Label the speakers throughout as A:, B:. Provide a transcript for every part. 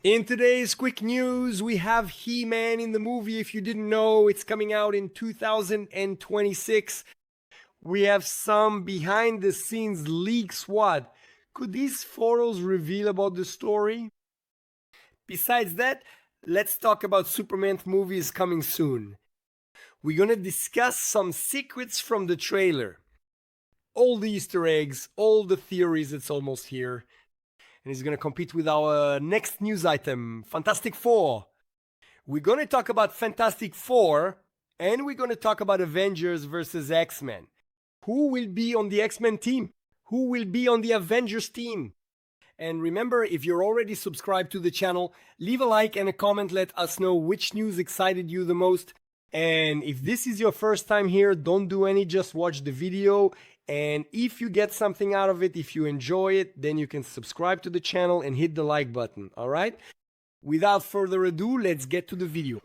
A: In today's quick news, we have He-Man in the movie. If you didn't know, it's coming out in 2026. We have some behind-the-scenes leaks. What? Could these photos reveal about the story? Besides that, let's talk about Superman movies coming soon. We're gonna discuss some secrets from the trailer. All the Easter eggs, all the theories, it's almost here. And he's going to compete with our next news item, Fantastic Four. We're going to talk about Fantastic Four, and we're going to talk about Avengers versus X-Men. Who will be on the X-Men team? Who will be on the Avengers team? And remember, if you're already subscribed to the channel, leave a like and a comment, let us know which news excited you the most. And if this is your first time here, don't do any, just watch the video. And if you get something out of it, if you enjoy it, then you can subscribe to the channel and hit the like button, all right? Without further ado, let's get to the video.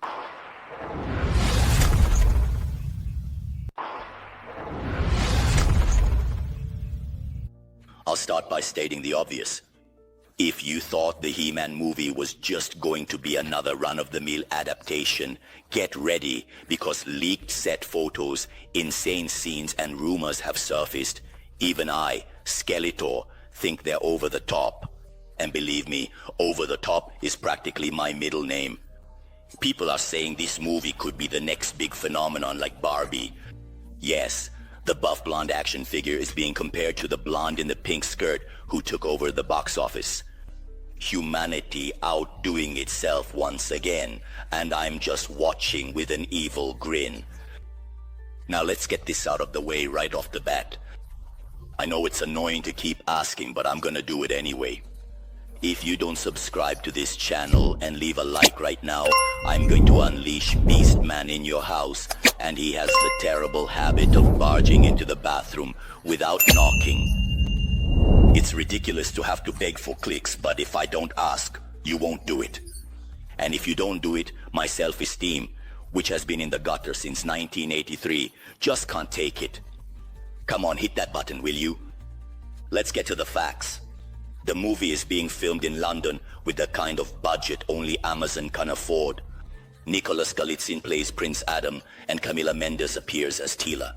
B: I'll start by stating the obvious. If you thought the He-Man movie was just going to be another run-of-the-mill adaptation, get ready, because leaked set photos, insane scenes, and rumors have surfaced. Even I, Skeletor, think they're over the top. And believe me, over the top is practically my middle name. People are saying this movie could be the next big phenomenon like Barbie. Yes, the buff blonde action figure is being compared to the blonde in the pink skirt who took over the box office. Humanity outdoing itself once again, and I'm just watching with an evil grin. Now let's get this out of the way right off the bat. I know it's annoying to keep asking, but I'm gonna do it anyway. If you don't subscribe to this channel and leave a like right now, I'm going to unleash Beastman in your house, and he has the terrible habit of barging into the bathroom without knocking. It's ridiculous to have to beg for clicks, but if I don't ask, you won't do it. And if you don't do it, my self-esteem, which has been in the gutter since 1983, just can't take it. Come on, hit that button, will you? Let's get to the facts. The movie is being filmed in London with the kind of budget only Amazon can afford. Nicholas Galitzin plays Prince Adam, and Camila Mendes appears as Tila.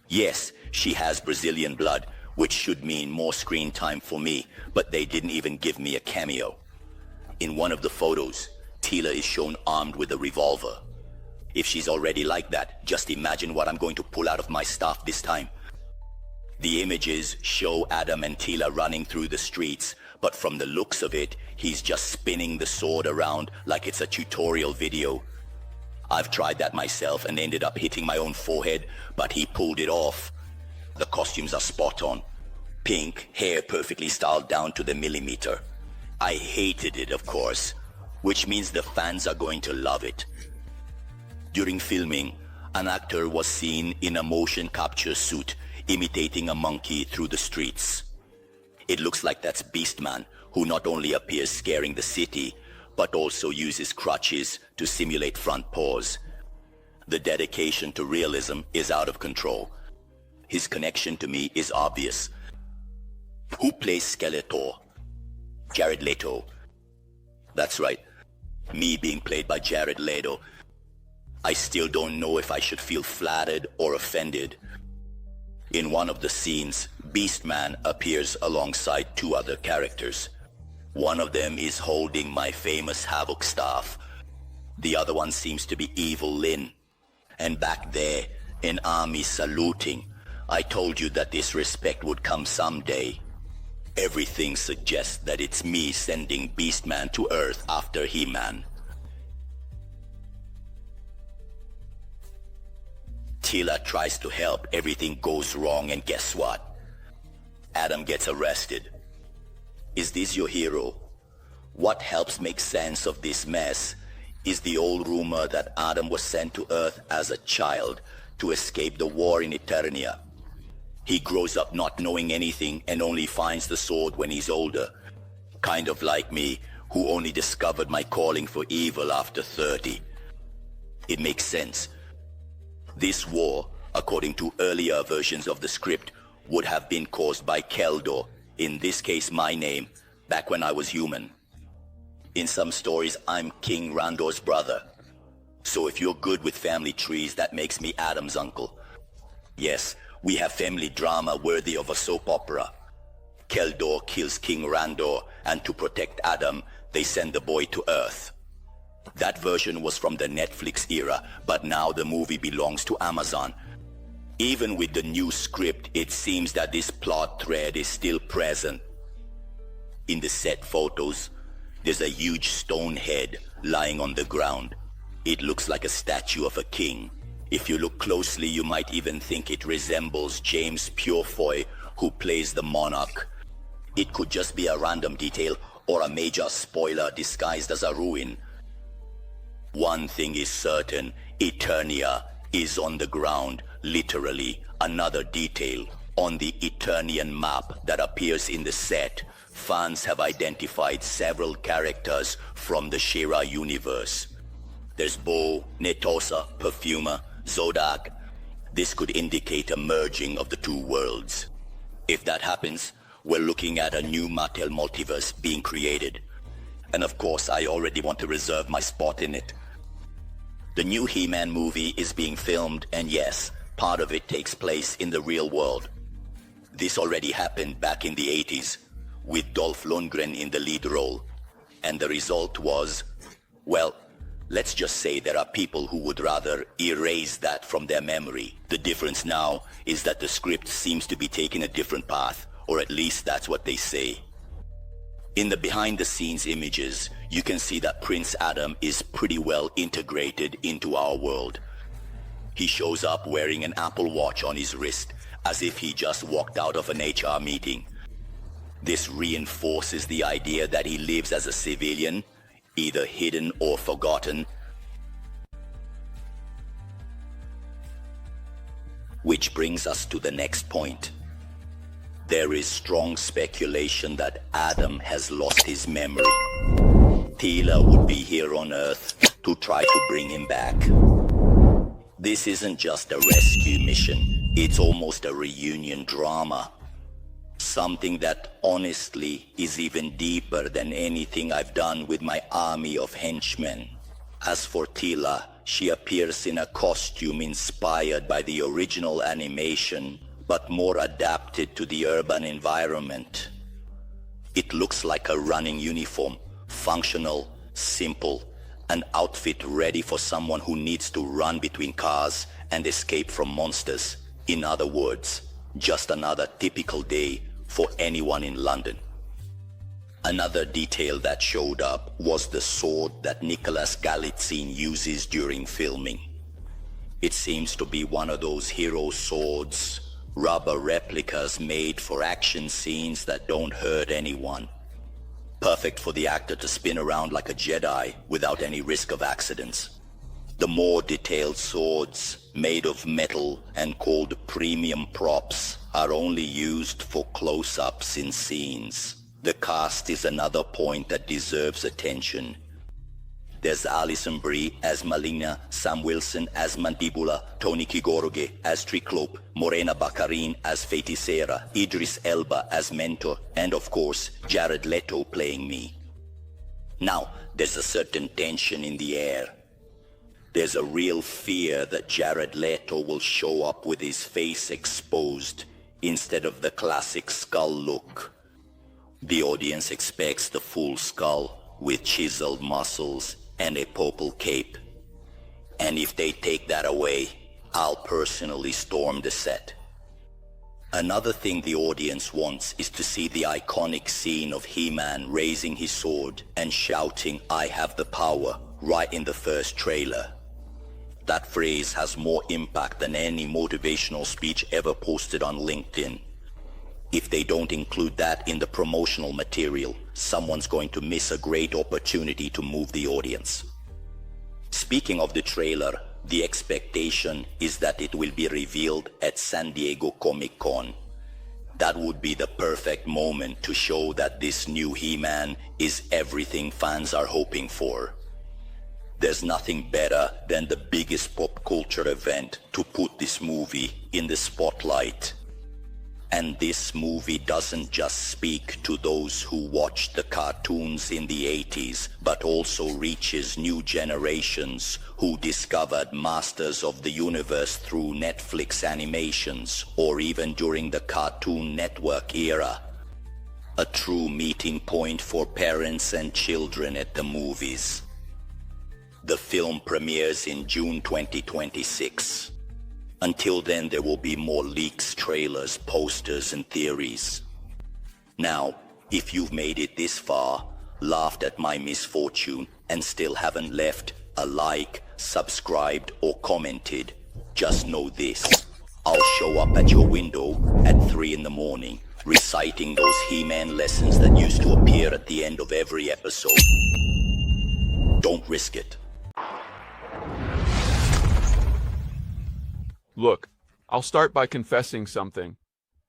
B: Yes, she has Brazilian blood, which should mean more screen time for me, but they didn't even give me a cameo. In one of the photos, Tila is shown armed with a revolver. If she's already like that, just imagine what I'm going to pull out of my stuff this time. The images show Adam and Tila running through the streets, but from the looks of it, he's just spinning the sword around like it's a tutorial video. I've tried that myself and ended up hitting my own forehead, but he pulled it off. The costumes are spot on. Pink, hair perfectly styled down to the millimeter. I hated it, of course, which means the fans are going to love it. During filming, an actor was seen in a motion capture suit imitating a monkey through the streets. It looks like that's Beastman, who not only appears scaring the city, but also uses crutches to simulate front paws. The dedication to realism is out of control. His connection to me is obvious. Who plays Skeletor? Jared Leto. That's right, me being played by Jared Leto. I still don't know if I should feel flattered or offended. In one of the scenes, Beastman appears alongside two other characters. One of them is holding my famous Havoc staff. The other one seems to be Evil Lyn. And back there, an army saluting. I told you that this respect would come someday. Everything suggests that it's me sending Beastman to Earth after He-Man. Tila tries to help, everything goes wrong, and guess what? Adam gets arrested. Is this your hero? What helps make sense of this mess is the old rumor that Adam was sent to Earth as a child to escape the war in Eternia. He grows up not knowing anything and only finds the sword when he's older. Kind of like me, who only discovered my calling for evil after 30. It makes sense. This war, according to earlier versions of the script, would have been caused by Keldor, in this case my name, back when I was human. In some stories, I'm King Randor's brother. So if you're good with family trees, that makes me Adam's uncle. Yes, we have family drama worthy of a soap opera. Keldor kills King Randor, and to protect Adam, they send the boy to Earth. That version was from the Netflix era, but now the movie belongs to Amazon. Even with the new script, it seems that this plot thread is still present. In the set photos, there's a huge stone head lying on the ground. It looks like a statue of a king. If you look closely, you might even think it resembles James Purefoy, who plays the monarch. It could just be a random detail or a major spoiler disguised as a ruin. One thing is certain, Eternia is on the ground, literally. Another detail, on the Eternian map that appears in the set, fans have identified several characters from the She-Ra universe. There's Bo, Netosa, Perfumer, Zodak. This could indicate a merging of the two worlds. If that happens, we're looking at a new Mattel multiverse being created. And of course, I already want to reserve my spot in it. The new He-Man movie is being filmed, and yes, part of it takes place in the real world. This already happened back in the 80s, with Dolph Lundgren in the lead role. And the result was, well, let's just say there are people who would rather erase that from their memory. The difference now is that the script seems to be taking a different path, or at least that's what they say. In the behind-the-scenes images, you can see that Prince Adam is pretty well integrated into our world. He shows up wearing an Apple Watch on his wrist, as if he just walked out of an HR meeting. This reinforces the idea that he lives as a civilian, either hidden or forgotten. Which brings us to the next point. There is strong speculation that Adam has lost his memory. Tila would be here on Earth to try to bring him back. This isn't just a rescue mission, it's almost a reunion drama. Something that honestly is even deeper than anything I've done with my army of henchmen. As for Tila, she appears in a costume inspired by the original animation, but more adapted to the urban environment. It looks like a running uniform, functional, simple, an outfit ready for someone who needs to run between cars and escape from monsters. In other words, just another typical day for anyone in London. Another detail that showed up was the sword that Nicholas Galitzine uses during filming. It seems to be one of those hero swords, rubber replicas made for action scenes that don't hurt anyone. Perfect for the actor to spin around like a Jedi without any risk of accidents. The more detailed swords, made of metal and called premium props, are only used for close-ups in scenes. The cast is another point that deserves attention. There's Alison Brie as Malina, Sam Wilson as Mandibula, Tony Kigoroge as Triclope, Morena Baccarin as Feticera, Idris Elba as Mentor, and of course, Jared Leto playing me. Now, there's a certain tension in the air. There's a real fear that Jared Leto will show up with his face exposed instead of the classic skull look. The audience expects the full skull with chiseled muscles and a purple cape. And if they take that away, I'll personally storm the set. Another thing the audience wants is to see the iconic scene of He-Man raising his sword and shouting, "I have the power," right in the first trailer. That phrase has more impact than any motivational speech ever posted on LinkedIn. If they don't include that in the promotional material, someone's going to miss a great opportunity to move the audience. Speaking of the trailer, the expectation is that it will be revealed at San Diego Comic-Con. That would be the perfect moment to show that this new He-Man is everything fans are hoping for. There's nothing better than the biggest pop culture event to put this movie in the spotlight. And this movie doesn't just speak to those who watched the cartoons in the 80s, but also reaches new generations who discovered Masters of the Universe through Netflix animations, or even during the Cartoon Network era. A true meeting point for parents and children at the movies. The film premieres in June 2026. Until then, there will be more leaks, trailers, posters, and theories. Now, if you've made it this far, laughed at my misfortune, and still haven't left a like, subscribed, or commented, just know this. I'll show up at your window at 3 in the morning, reciting those He-Man lessons that used to appear at the end of every episode. Don't risk it.
C: Look, I'll start by confessing something.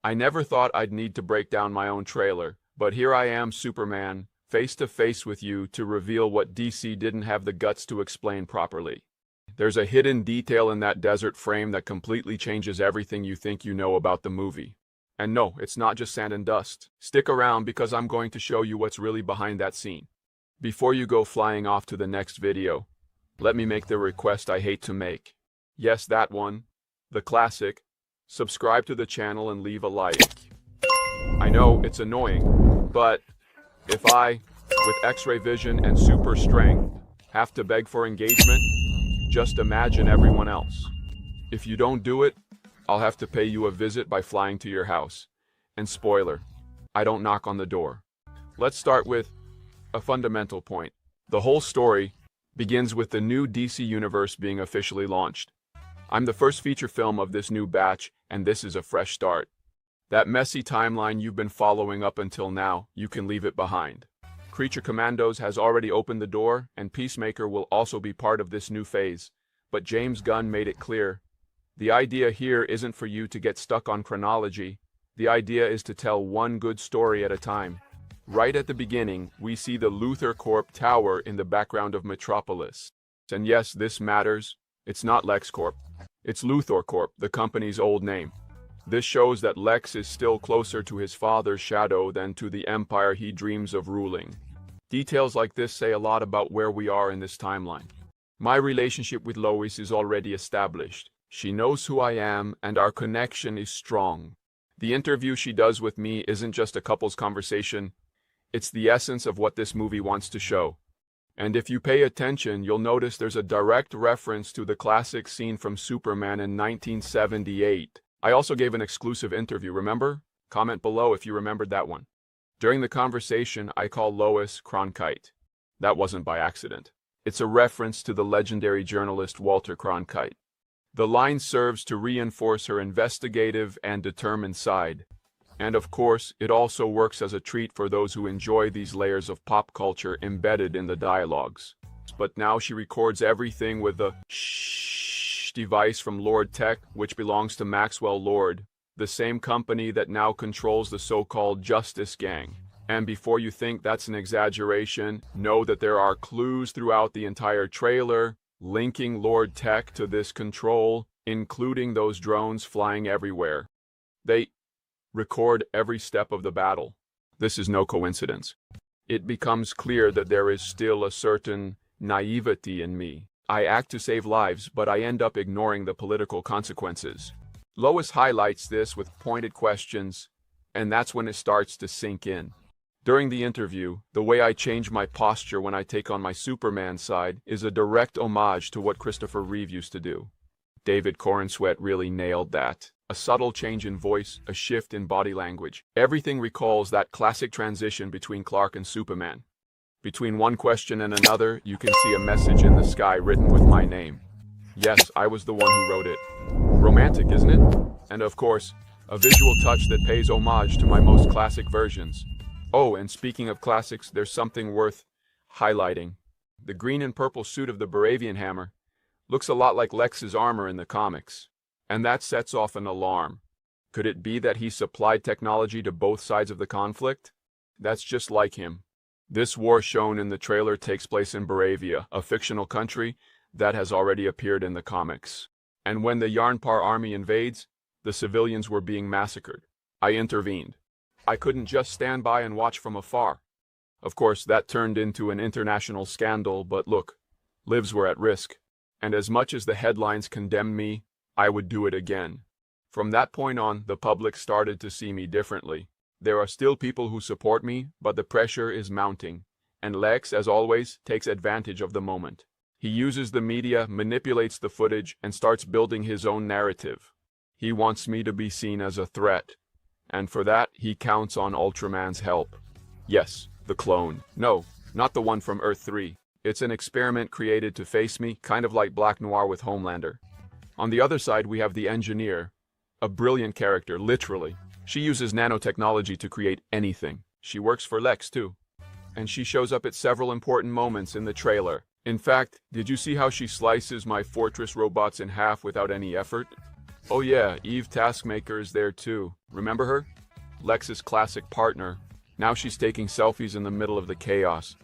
C: I never thought I'd need to break down my own trailer, but here I am, Superman, face to face with you to reveal what DC didn't have the guts to explain properly. There's a hidden detail in that desert frame that completely changes everything you think you know about the movie. And no, it's not just sand and dust. Stick around because I'm going to show you what's really behind that scene. Before you go flying off to the next video, let me make the request I hate to make. Yes, that one. The classic, subscribe to the channel and leave a like. I know it's annoying, but if I, with X-ray vision and super strength, have to beg for engagement, just imagine everyone else. If you don't do it, I'll have to pay you a visit by flying to your house. And spoiler, I don't knock on the door. Let's start with a fundamental point. The whole story begins with the new DC universe being officially launched. I'm the first feature film of this new batch, and this is a fresh start. That messy timeline you've been following up until now, you can leave it behind. Creature Commandos has already opened the door, and Peacemaker will also be part of this new phase. But James Gunn made it clear. The idea here isn't for you to get stuck on chronology. The idea is to tell one good story at a time. Right at the beginning, we see the Luthor Corp tower in the background of Metropolis. And yes, this matters. It's not LexCorp. It's Luthor Corp, the company's old name. This shows that Lex is still closer to his father's shadow than to the empire he dreams of ruling. Details like this say a lot about where we are in this timeline. My relationship with Lois is already established. She knows who I am, and our connection is strong. The interview she does with me isn't just a couple's conversation. It's the essence of what this movie wants to show. And if you pay attention, you'll notice there's a direct reference to the classic scene from Superman in 1978. I also gave an exclusive interview, remember? Comment below if you remembered that one. During the conversation, I call Lois Cronkite. That wasn't by accident. It's a reference to the legendary journalist Walter Cronkite. The line serves to reinforce her investigative and determined side. And of course, it also works as a treat for those who enjoy these layers of pop culture embedded in the dialogues. But now she records everything with the shh device from Lord Tech, which belongs to Maxwell Lord, the same company that now controls the so-called Justice Gang. And before you think that's an exaggeration, know that there are clues throughout the entire trailer linking Lord Tech to this control, including those drones flying everywhere. They record every step of the battle. This is no coincidence. It becomes clear that there is still a certain naivety in me. I act to save lives, but I end up ignoring the political consequences. Lois highlights this with pointed questions, and that's when it starts to sink in. During the interview, the way I change my posture when I take on my Superman side is a direct homage to what Christopher Reeve used to do. David Corenswet really nailed that. A subtle change in voice, a shift in body language. Everything recalls that classic transition between Clark and Superman. Between one question and another, you can see a message in the sky written with my name. Yes, I was the one who wrote it. Romantic, isn't it? And of course, a visual touch that pays homage to my most classic versions. Oh, and speaking of classics, there's something worth highlighting. The green and purple suit of the Baravian hammer looks a lot like Lex's armor in the comics. And that sets off an alarm. Could it be that he supplied technology to both sides of the conflict? That's just like him. This war shown in the trailer takes place in Baravia, a fictional country that has already appeared in the comics. And when the Yarnpar army invades, the civilians were being massacred. I intervened. I couldn't just stand by and watch from afar. Of course, that turned into an international scandal, but look, lives were at risk. And as much as the headlines condemned me, I would do it again. From that point on, the public started to see me differently. There are still people who support me, but the pressure is mounting. And Lex, as always, takes advantage of the moment. He uses the media, manipulates the footage, and starts building his own narrative. He wants me to be seen as a threat. And for that, he counts on Ultraman's help. Yes, the clone. No, not the one from Earth 3. It's an experiment created to face me, kind of like Black Noir with Homelander. On the other side, we have the engineer. A brilliant character, literally. She uses nanotechnology to create anything. She works for Lex, too. And she shows up at several important moments in the trailer. In fact, did you see how she slices my fortress robots in half without any effort? Oh yeah, Eve Taskmaker is there too. Remember her? Lex's classic partner. Now she's taking selfies in the middle of the chaos.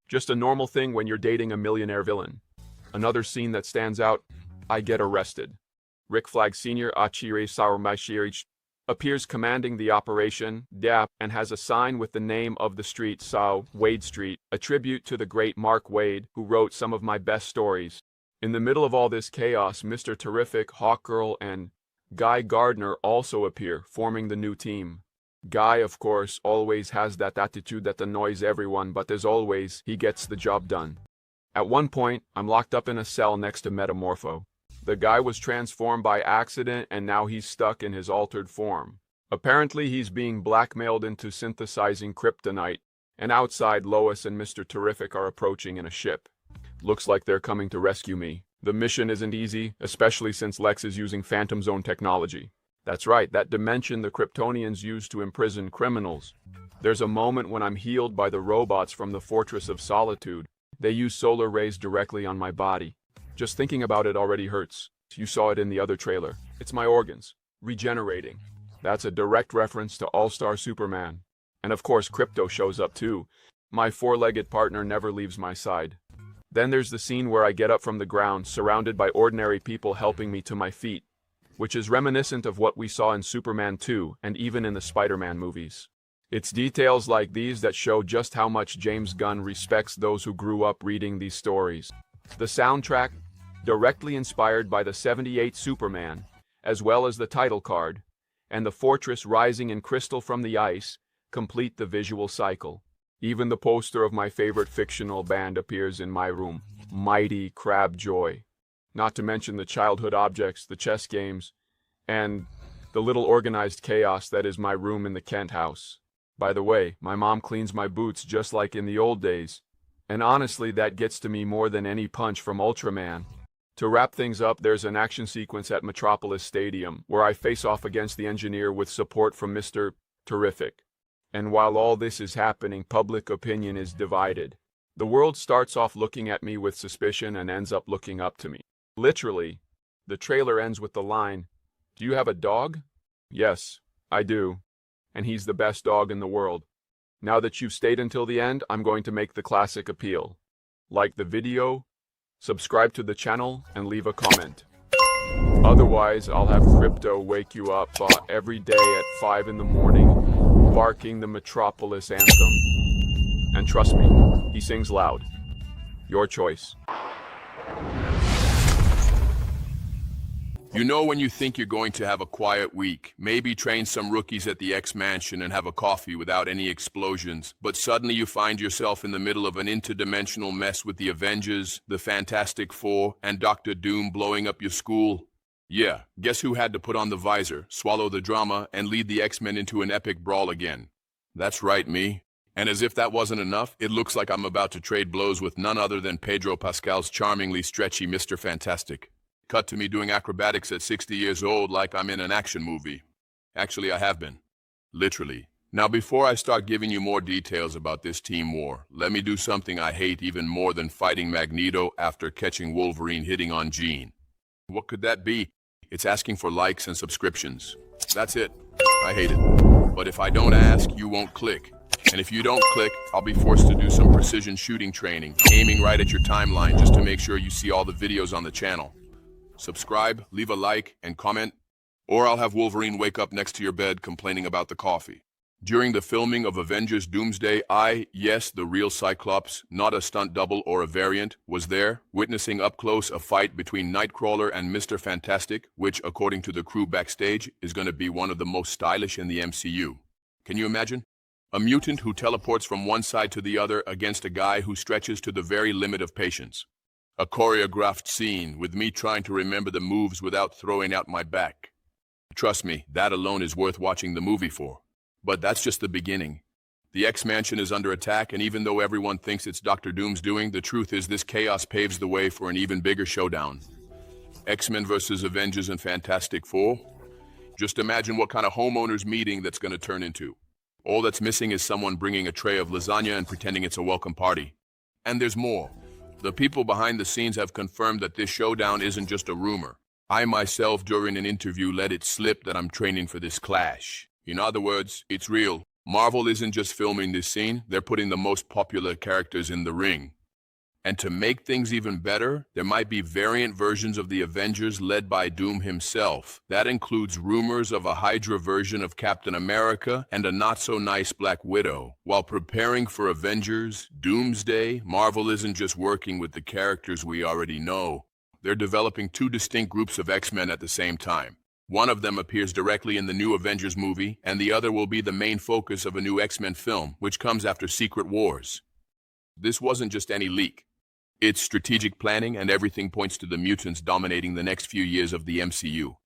C: Just a normal thing when you're dating a millionaire villain. Another scene that stands out, I get arrested. Rick Flag Sr. Achire Sauermashirich appears commanding the operation, DAP, and has a sign with the name of the street, Sau, Wade Street, a tribute to the great Mark Wade, who wrote some of my best stories. In the middle of all this chaos, Mr. Terrific, Hawkgirl, and Guy Gardner also appear, forming the new team. Guy, of course, always has that attitude that annoys everyone, but as always, he gets the job done. At one point, I'm locked up in a cell next to Metamorpho. The guy was transformed by accident and now he's stuck in his altered form. Apparently he's being blackmailed into synthesizing kryptonite, and outside Lois and Mr. Terrific are approaching in a ship. Looks like they're coming to rescue me. The mission isn't easy, especially since Lex is using Phantom Zone technology. That's right, that dimension the Kryptonians use to imprison criminals. There's a moment when I'm healed by the robots from the Fortress of Solitude. They use solar rays directly on my body. Just thinking about it already hurts. You saw it in the other trailer. It's my organs, regenerating. That's a direct reference to All-Star Superman. And of course, Krypto shows up too. My four-legged partner never leaves my side. Then there's the scene where I get up from the ground, surrounded by ordinary people helping me to my feet, which is reminiscent of what we saw in Superman 2 and even in the Spider-Man movies. It's details like these that show just how much James Gunn respects those who grew up reading these stories. The soundtrack, directly inspired by the '78 Superman, as well as the title card, and the fortress rising in crystal from the ice, complete the visual cycle. Even the poster of my favorite fictional band appears in my room, Mighty Crab Joy. Not to mention the childhood objects, the chess games, and the little organized chaos that is my room in the Kent house. By the way, my mom cleans my boots just like in the old days. And honestly, that gets to me more than any punch from Ultraman. To wrap things up, there's an action sequence at Metropolis Stadium, where I face off against the engineer with support from Mr. Terrific. And while all this is happening, public opinion is divided. The world starts off looking at me with suspicion and ends up looking up to me. Literally, the trailer ends with the line, "Do you have a dog?" Yes, I do. And he's the best dog in the world. Now that you've stayed until the end, I'm going to make the classic appeal. Like the video, subscribe to the channel, and leave a comment. Otherwise, I'll have Crypto wake you up every day at 5 in the morning, barking the Metropolis anthem. And trust me, he sings loud. Your choice.
D: You know when you think you're going to have a quiet week, maybe train some rookies at the X Mansion and have a coffee without any explosions, but suddenly you find yourself in the middle of an interdimensional mess with the Avengers, the Fantastic Four, and Dr. Doom blowing up your school? Yeah, guess who had to put on the visor, swallow the drama, and lead the X-Men into an epic brawl again? That's right, me. And as if that wasn't enough, it looks like I'm about to trade blows with none other than Pedro Pascal's charmingly stretchy Mr. Fantastic. Cut to me doing acrobatics at 60 years old like I'm in an action movie. Actually, I have been. Literally. Now, before I start giving you more details about this team war, let me do something I hate even more than fighting Magneto after catching Wolverine hitting on Jean. What could that be? It's asking for likes and subscriptions. That's it. I hate it. But if I don't ask, you won't click. And if you don't click, I'll be forced to do some precision shooting training, aiming right at your timeline just to make sure you see all the videos on the channel. Subscribe, leave a like, and comment. Or I'll have Wolverine wake up next to your bed complaining about the coffee. During the filming of Avengers Doomsday, yes, the real Cyclops, not a stunt double or a variant, was there, witnessing up close a fight between Nightcrawler and Mr. Fantastic, which, according to the crew backstage, is going to be one of the most stylish in the MCU. Can you imagine? A mutant who teleports from one side to the other against a guy who stretches to the very limit of patience. A choreographed scene with me trying to remember the moves without throwing out my back. Trust me, that alone is worth watching the movie for. But that's just the beginning. The X-Mansion is under attack, and even though everyone thinks it's Dr. Doom's doing, the truth is this chaos paves the way for an even bigger showdown. X-Men versus Avengers and Fantastic Four? Just imagine what kind of homeowners meeting that's going to turn into. All that's missing is someone bringing a tray of lasagna and pretending it's a welcome party. And there's more. The people behind the scenes have confirmed that this showdown isn't just a rumor. I myself, during an interview, let it slip that I'm training for this clash. In other words, it's real. Marvel isn't just filming this scene, they're putting the most popular characters in the ring. And to make things even better, there might be variant versions of the Avengers led by Doom himself. That includes rumors of a Hydra version of Captain America and a not-so-nice Black Widow. While preparing for Avengers Doomsday, Marvel isn't just working with the characters we already know. They're developing two distinct groups of X-Men at the same time. One of them appears directly in the new Avengers movie, and the other will be the main focus of a new X-Men film, which comes after Secret Wars. This wasn't just any leak. It's strategic planning, and everything points to the mutants dominating the next few years of the MCU.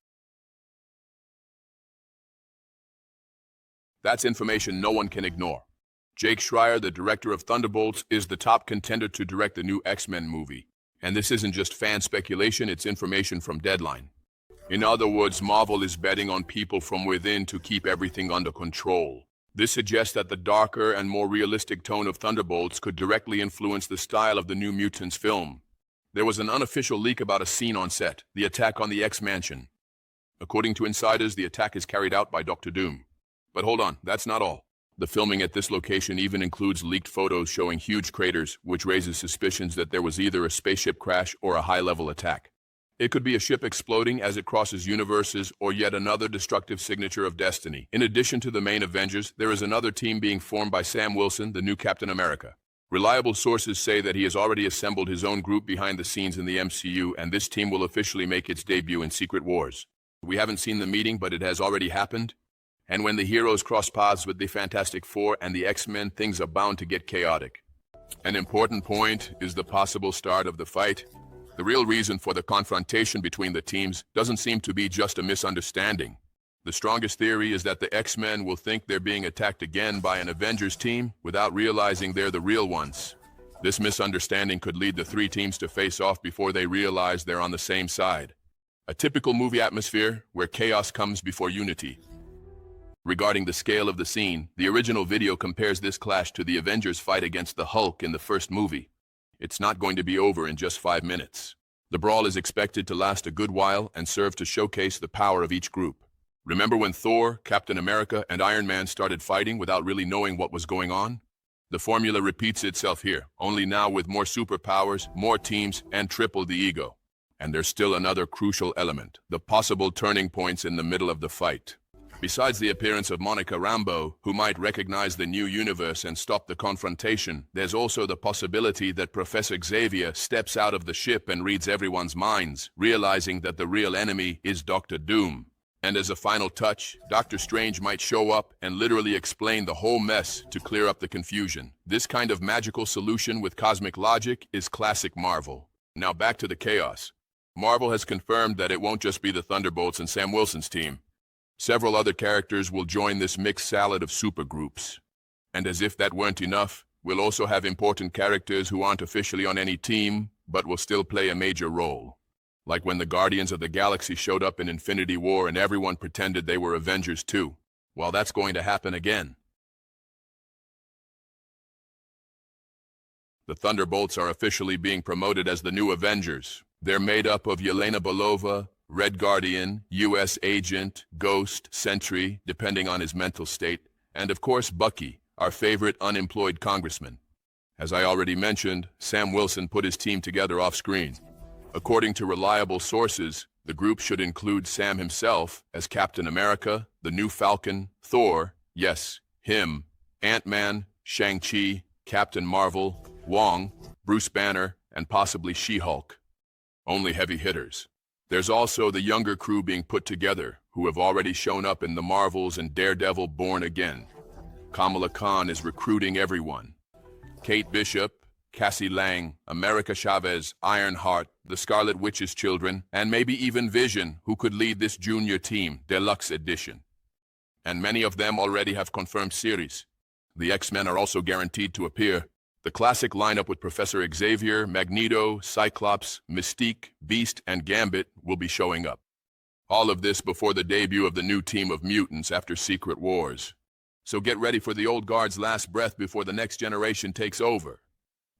D: That's information no one can ignore. Jake Schreier, the director of Thunderbolts, is the top contender to direct the new X-Men movie. And this isn't just fan speculation, it's information from Deadline. In other words, Marvel is betting on people from within to keep everything under control. This suggests that the darker and more realistic tone of Thunderbolts could directly influence the style of the New Mutants film. There was an unofficial leak about a scene on set, the attack on the X-Mansion. According to insiders, the attack is carried out by Dr. Doom. But hold on, that's not all. The filming at this location even includes leaked photos showing huge craters, which raises suspicions that there was either a spaceship crash or a high-level attack. It could be a ship exploding as it crosses universes or yet another destructive signature of destiny. In addition to the main Avengers, there is another team being formed by Sam Wilson, the new Captain America. Reliable sources say that he has already assembled his own group behind the scenes in the MCU, and this team will officially make its debut in Secret Wars. We haven't seen the meeting, but it has already happened. And when the heroes cross paths with the Fantastic Four and the X-Men, things are bound to get chaotic. An important point is the possible start of the fight. The real reason for the confrontation between the teams doesn't seem to be just a misunderstanding. The strongest theory is that the X-Men will think they're being attacked again by an Avengers team without realizing they're the real ones. This misunderstanding could lead the three teams to face off before they realize they're on the same side. A typical movie atmosphere where chaos comes before unity. Regarding the scale of the scene, the original video compares this clash to the Avengers fight against the Hulk in the first movie. It's not going to be over in just 5 minutes. The brawl is expected to last a good while and serve to showcase the power of each group. Remember when Thor, Captain America, and Iron Man started fighting without really knowing what was going on? The formula repeats itself here, only now with more superpowers, more teams, and triple the ego. And there's still another crucial element, the possible turning points in the middle of the fight. Besides the appearance of Monica Rambeau, who might recognize the new universe and stop the confrontation, there's also the possibility that Professor Xavier steps out of the ship and reads everyone's minds, realizing that the real enemy is Dr. Doom. And as a final touch, Doctor Strange might show up and literally explain the whole mess to clear up the confusion. This kind of magical solution with cosmic logic is classic Marvel. Now back to the chaos. Marvel has confirmed that it won't just be the Thunderbolts and Sam Wilson's team. Several other characters will join this mixed salad of supergroups. And as if that weren't enough, we'll also have important characters who aren't officially on any team, but will still play a major role. Like when the Guardians of the Galaxy showed up in Infinity War and everyone pretended they were Avengers too. Well, that's going to happen again. The Thunderbolts are officially being promoted as the new Avengers. They're made up of Yelena Belova, Red Guardian, U.S. Agent, Ghost, Sentry, depending on his mental state, and of course Bucky, our favorite unemployed congressman. As I already mentioned, Sam Wilson put his team together off-screen. According to reliable sources, The group should include Sam himself as Captain America, the new Falcon, Thor, yes, him, Ant-Man, Shang-Chi, Captain Marvel, Wong, Bruce Banner, and possibly She-Hulk. Only heavy hitters. There's also the younger crew being put together, who have already shown up in the Marvels and Daredevil Born Again. Kamala Khan is recruiting everyone. Kate Bishop, Cassie Lang, America Chavez, Ironheart, the Scarlet Witch's children, and maybe even Vision, who could lead this junior team, Deluxe Edition. And many of them already have confirmed series. The X-Men are also guaranteed to appear. The classic lineup with Professor Xavier, Magneto, Cyclops, Mystique, Beast, and Gambit will be showing up. All of this before the debut of the new team of mutants after Secret Wars. So get ready for the old guard's last breath before the next generation takes over.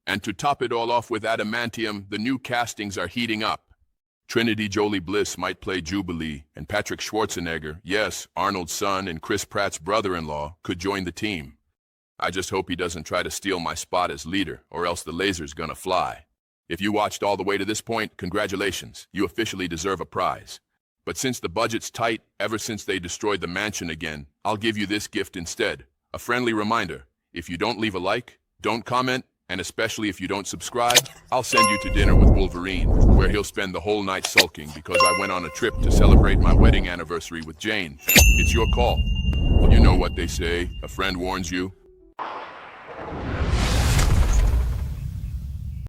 D: And to top it all off with Adamantium, the new castings are heating up. Trinity Jolie Bliss might play Jubilee, and Patrick Schwarzenegger, yes, Arnold's son and Chris Pratt's brother-in-law, could join the team. I just hope he doesn't try to steal my spot as leader, or else the laser's gonna fly. If you watched all the way to this point, congratulations, you officially deserve a prize. But since the budget's tight, ever since they destroyed the mansion again, I'll give you this gift instead. A friendly reminder, if you don't leave a like, don't comment, and especially if you don't subscribe, I'll send you to dinner with Wolverine, where he'll spend the whole night sulking because I went on a trip to celebrate my wedding anniversary with Jane. It's your call. You know what they say, a friend warns you.